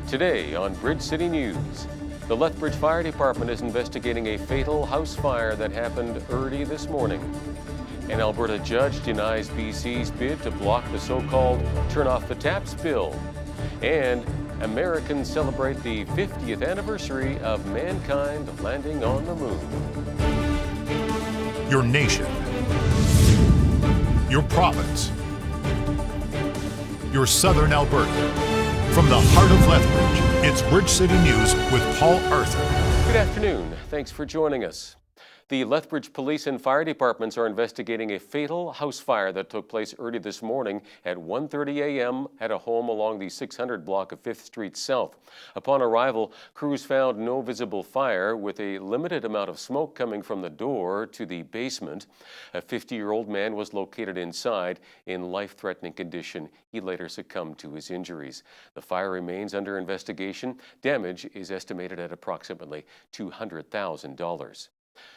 Today on Bridge City News, the Lethbridge Fire Department is investigating a fatal house fire that happened early this morning. An Alberta judge denies BC's bid to block the so-called Turn Off the Taps bill. And Americans celebrate the 50th anniversary of mankind landing on the moon. Your nation, your province, your southern Alberta. From the heart of Lethbridge, it's Bridge City News with Paul Arthur. Good afternoon. Thanks for joining us. The Lethbridge Police and Fire Departments are investigating a fatal house fire that took place early this morning at 1:30 a.m. at a home along the 600 block of 5th Street South. Upon arrival, crews found no visible fire with a limited amount of smoke coming from the door to the basement. A 50-year-old man was located inside in life-threatening condition. He later succumbed to his injuries. The fire remains under investigation. Damage is estimated at approximately $200,000.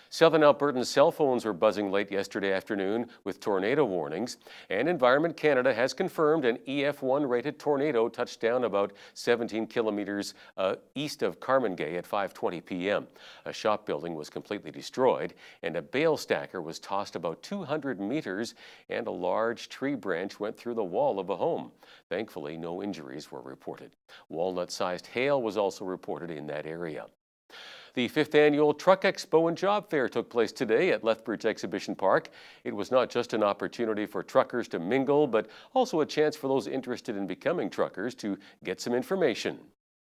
Southern Albertan cell phones were buzzing late yesterday afternoon with tornado warnings, and Environment Canada has confirmed an EF1 rated tornado touched down about 17 kilometers east of Carmangay at 5:20 p.m. A shop building was completely destroyed, and a bale stacker was tossed about 200 meters, and a large tree branch went through the wall of a home. Thankfully, no injuries were reported. Walnut-sized hail was also reported in that area. The 5th annual Truck Expo and Job Fair took place today at Lethbridge Exhibition Park. It was not just an opportunity for truckers to mingle, but also a chance for those interested in becoming truckers to get some information.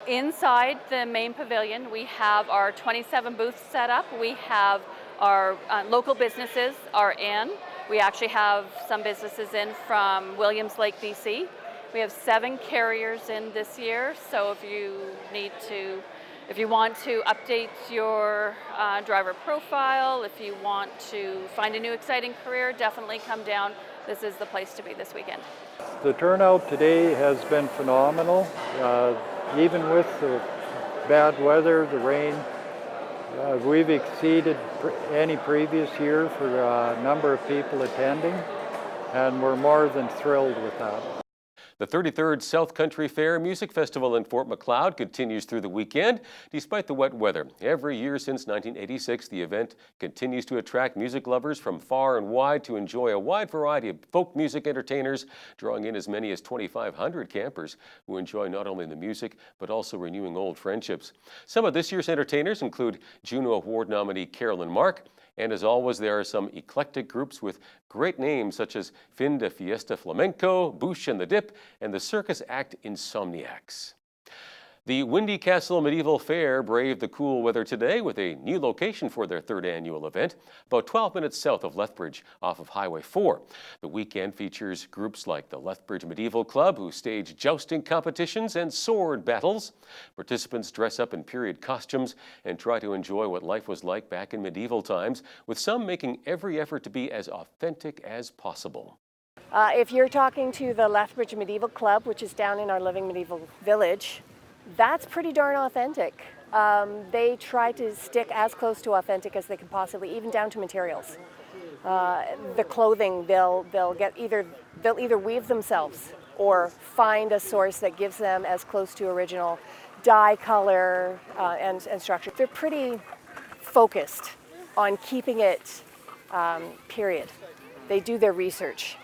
Inside the main pavilion, we have our 27 booths set up. We have our local businesses are in. We actually have some businesses in from Williams Lake, BC. We have 7 carriers in this year, so if you want to update your driver profile, if you want to find a new exciting career, definitely come down. This is the place to be this weekend. The turnout today has been phenomenal. Even with the bad weather, the rain, we've exceeded any previous year for a number of people attending, and we're more than thrilled with that. The 33rd South Country Fair Music Festival in Fort Macleod continues through the weekend, despite the wet weather. Every year since 1986, the event continues to attract music lovers from far and wide to enjoy a wide variety of folk music entertainers, drawing in as many as 2,500 campers who enjoy not only the music, but also renewing old friendships. Some of this year's entertainers include Juno Award nominee Carolyn Mark, and as always, there are some eclectic groups with great names such as Fin de Fiesta Flamenco, Boosh and the Dip, and the circus act Insomniacs. The Windy Castle Medieval Fair braved the cool weather today with a new location for their 3rd annual event, about 12 minutes south of Lethbridge off of Highway 4. The weekend features groups like the Lethbridge Medieval Club, who stage jousting competitions and sword battles. Participants dress up in period costumes and try to enjoy what life was like back in medieval times, with some making every effort to be as authentic as possible. If you're talking to the Lethbridge Medieval Club, which is down in our Living Medieval Village, that's pretty darn authentic. They try to stick as close to authentic as they can possibly, even down to materials. The clothing, they'll either weave themselves or find a source that gives them as close to original dye, color, and structure. They're pretty focused on keeping it period. They do their research.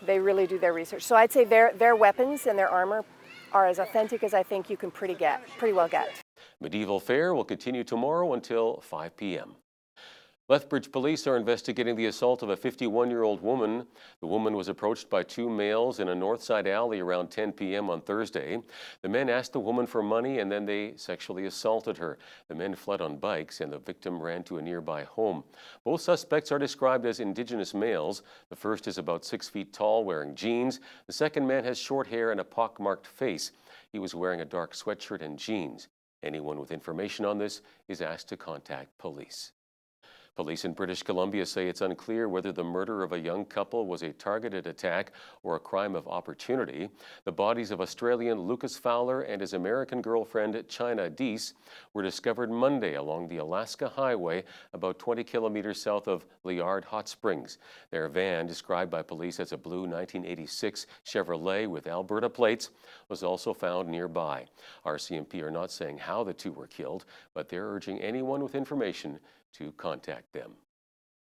They really do their research. So I'd say their weapons and their armor are as authentic as I think you can pretty well get. Medieval Fair will continue tomorrow until 5 p.m. Lethbridge police are investigating the assault of a 51-year-old woman. The woman was approached by 2 males in a northside alley around 10 p.m. on Thursday. The men asked the woman for money and then they sexually assaulted her. The men fled on bikes and the victim ran to a nearby home. Both suspects are described as Indigenous males. The first is about 6 feet tall, wearing jeans. The second man has short hair and a pockmarked face. He was wearing a dark sweatshirt and jeans. Anyone with information on this is asked to contact police. Police in British Columbia say it's unclear whether the murder of a young couple was a targeted attack or a crime of opportunity. The bodies of Australian Lucas Fowler and his American girlfriend China Deese were discovered Monday along the Alaska Highway about 20 kilometers south of Liard Hot Springs. Their van, described by police as a blue 1986 Chevrolet with Alberta plates, was also found nearby. RCMP are not saying how the two were killed, but they're urging anyone with information to contact them.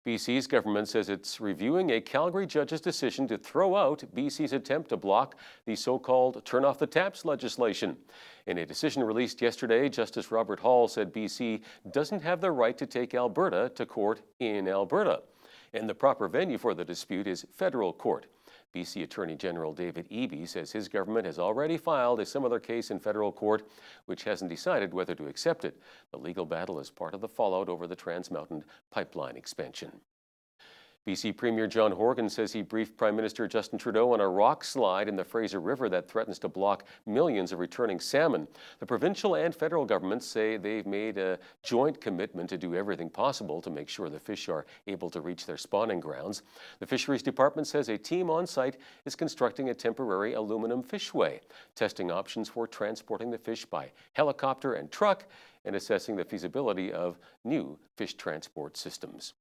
BC's government says it's reviewing a Calgary judge's decision to throw out BC's attempt to block the so-called turn off the taps legislation. In a decision released yesterday, Justice Robert Hall said BC doesn't have the right to take Alberta to court in Alberta, and the proper venue for the dispute is federal court. BC Attorney General David Eby says his government has already filed a similar case in federal court, which hasn't decided whether to accept it. The legal battle is part of the fallout over the Trans Mountain pipeline expansion. BC Premier John Horgan says he briefed Prime Minister Justin Trudeau on a rock slide in the Fraser River that threatens to block millions of returning salmon. The provincial and federal governments say they've made a joint commitment to do everything possible to make sure the fish are able to reach their spawning grounds. The Fisheries Department says a team on site is constructing a temporary aluminum fishway, testing options for transporting the fish by helicopter and truck, and assessing the feasibility of new fish transport systems.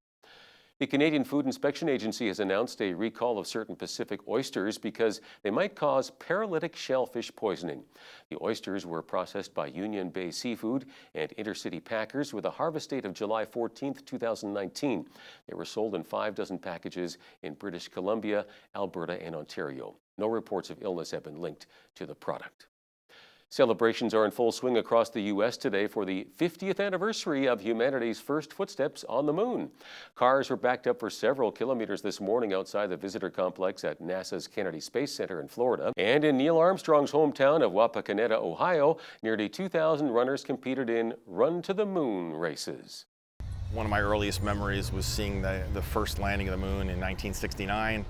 The Canadian Food Inspection Agency has announced a recall of certain Pacific oysters because they might cause paralytic shellfish poisoning. The oysters were processed by Union Bay Seafood and Intercity Packers with a harvest date of July 14, 2019. They were sold in 5 dozen packages in British Columbia, Alberta, and Ontario. No reports of illness have been linked to the product. Celebrations are in full swing across the U.S. today for the 50th anniversary of humanity's first footsteps on the moon. Cars were backed up for several kilometers this morning outside the visitor complex at NASA's Kennedy Space Center in Florida. And in Neil Armstrong's hometown of Wapakoneta, Ohio, nearly 2,000 runners competed in Run to the Moon races. One of my earliest memories was seeing the first landing of the moon in 1969.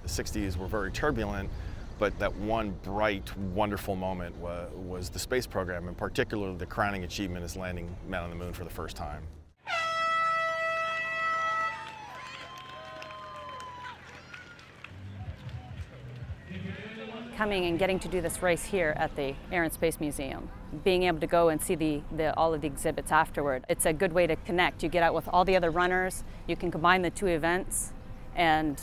The 60s were very turbulent. But that one bright, wonderful moment was the space program, and particularly the crowning achievement is landing man on the moon for the first time. Coming and getting to do this race here at the Air and Space Museum, being able to go and see all of the exhibits afterward, it's a good way to connect. You get out with all the other runners, you can combine the two events, and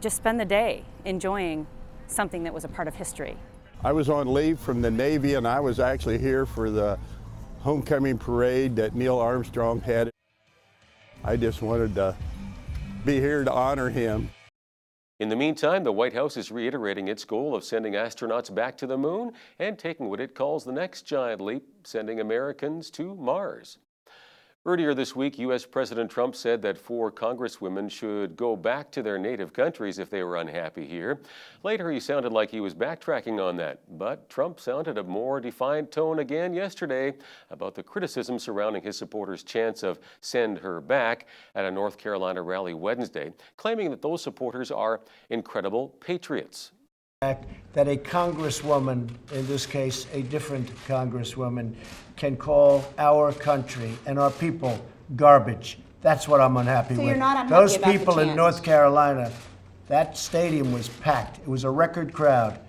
just spend the day enjoying something that was a part of history. I was on leave from the Navy, and I was actually here for the homecoming parade that Neil Armstrong had. I just wanted to be here to honor him. In the meantime, the White House is reiterating its goal of sending astronauts back to the moon and taking what it calls the next giant leap, sending Americans to Mars. Earlier this week, U.S. President Trump said that 4 congresswomen should go back to their native countries if they were unhappy here. Later, he sounded like he was backtracking on that, but Trump sounded a more defiant tone again yesterday about the criticism surrounding his supporters' chants of "send her back" at a North Carolina rally Wednesday, claiming that those supporters are incredible patriots. That a congresswoman, in this case a different congresswoman, can call our country and our people garbage. That's what I'm unhappy with. You're not unhappy Those about people the in chant. North Carolina, that stadium was packed. It was a record crowd,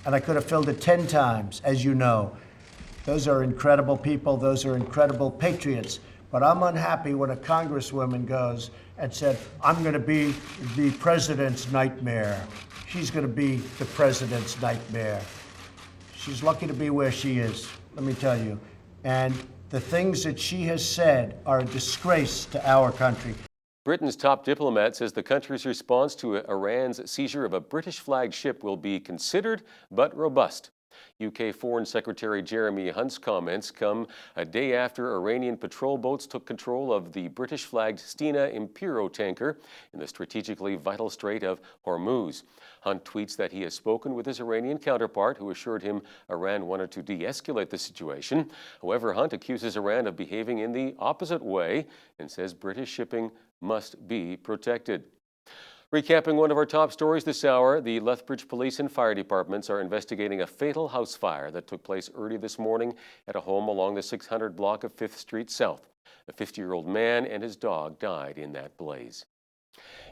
and I could have filled it 10 times, as you know. Those are incredible people. Those are incredible patriots. But I'm unhappy when a congresswoman goes and said, "I'm going to be the president's nightmare." She's going to be the president's nightmare. She's lucky to be where she is, let me tell you. And the things that she has said are a disgrace to our country. Britain's top diplomat says the country's response to Iran's seizure of a British-flagged ship will be considered but robust. UK Foreign Secretary Jeremy Hunt's comments come a day after Iranian patrol boats took control of the British-flagged Stena Impero tanker in the strategically vital Strait of Hormuz. Hunt tweets that he has spoken with his Iranian counterpart, who assured him Iran wanted to de-escalate the situation. However, Hunt accuses Iran of behaving in the opposite way and says British shipping must be protected. Recapping one of our top stories this hour, the Lethbridge Police and Fire Departments are investigating a fatal house fire that took place early this morning at a home along the 600 block of 5th Street South. A 50-year-old man and his dog died in that blaze.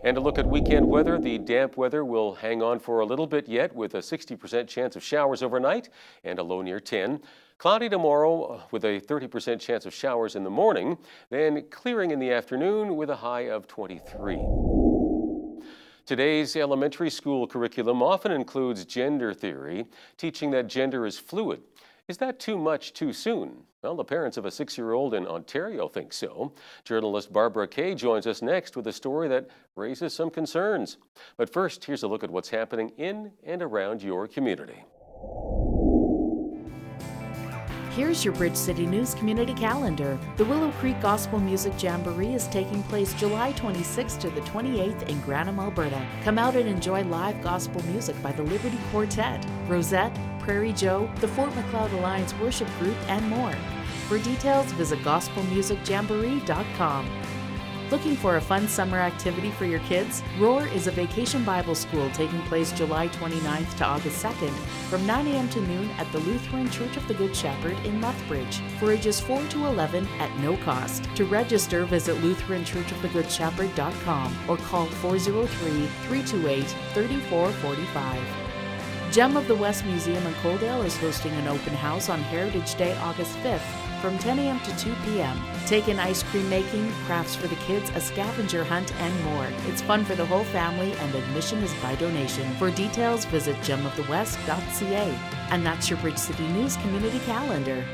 And a look at weekend weather. The damp weather will hang on for a little bit yet, with a 60% chance of showers overnight and a low near 10. Cloudy tomorrow with a 30% chance of showers in the morning, then clearing in the afternoon with a high of 23. Today's elementary school curriculum often includes gender theory, teaching that gender is fluid. Is that too much too soon? Well, the parents of a 6-year-old in Ontario think so. Journalist Barbara Kay joins us next with a story that raises some concerns. But first, here's a look at what's happening in and around your community. Here's your Bridge City News community calendar. The Willow Creek Gospel Music Jamboree is taking place July 26th to the 28th in Granham, Alberta. Come out and enjoy live gospel music by the Liberty Quartet, Rosette, Prairie Joe, the Fort Macleod Alliance Worship Group, and more. For details, visit gospelmusicjamboree.com. Looking for a fun summer activity for your kids? Roar is a vacation Bible school taking place July 29th to August 2nd from 9 a.m. to noon at the Lutheran Church of the Good Shepherd in Lethbridge for ages 4 to 11 at no cost. To register, visit lutheranchurchofthegoodShepherd.com or call 403-328-3445. Gem of the West Museum in Coaldale is hosting an open house on Heritage Day, August 5th from 10 a.m. to 2 p.m. Take in ice cream making, crafts for the kids, a scavenger hunt, and more. It's fun for the whole family, and admission is by donation. For details, visit gemofthewest.ca. And that's your Bridge City News community calendar.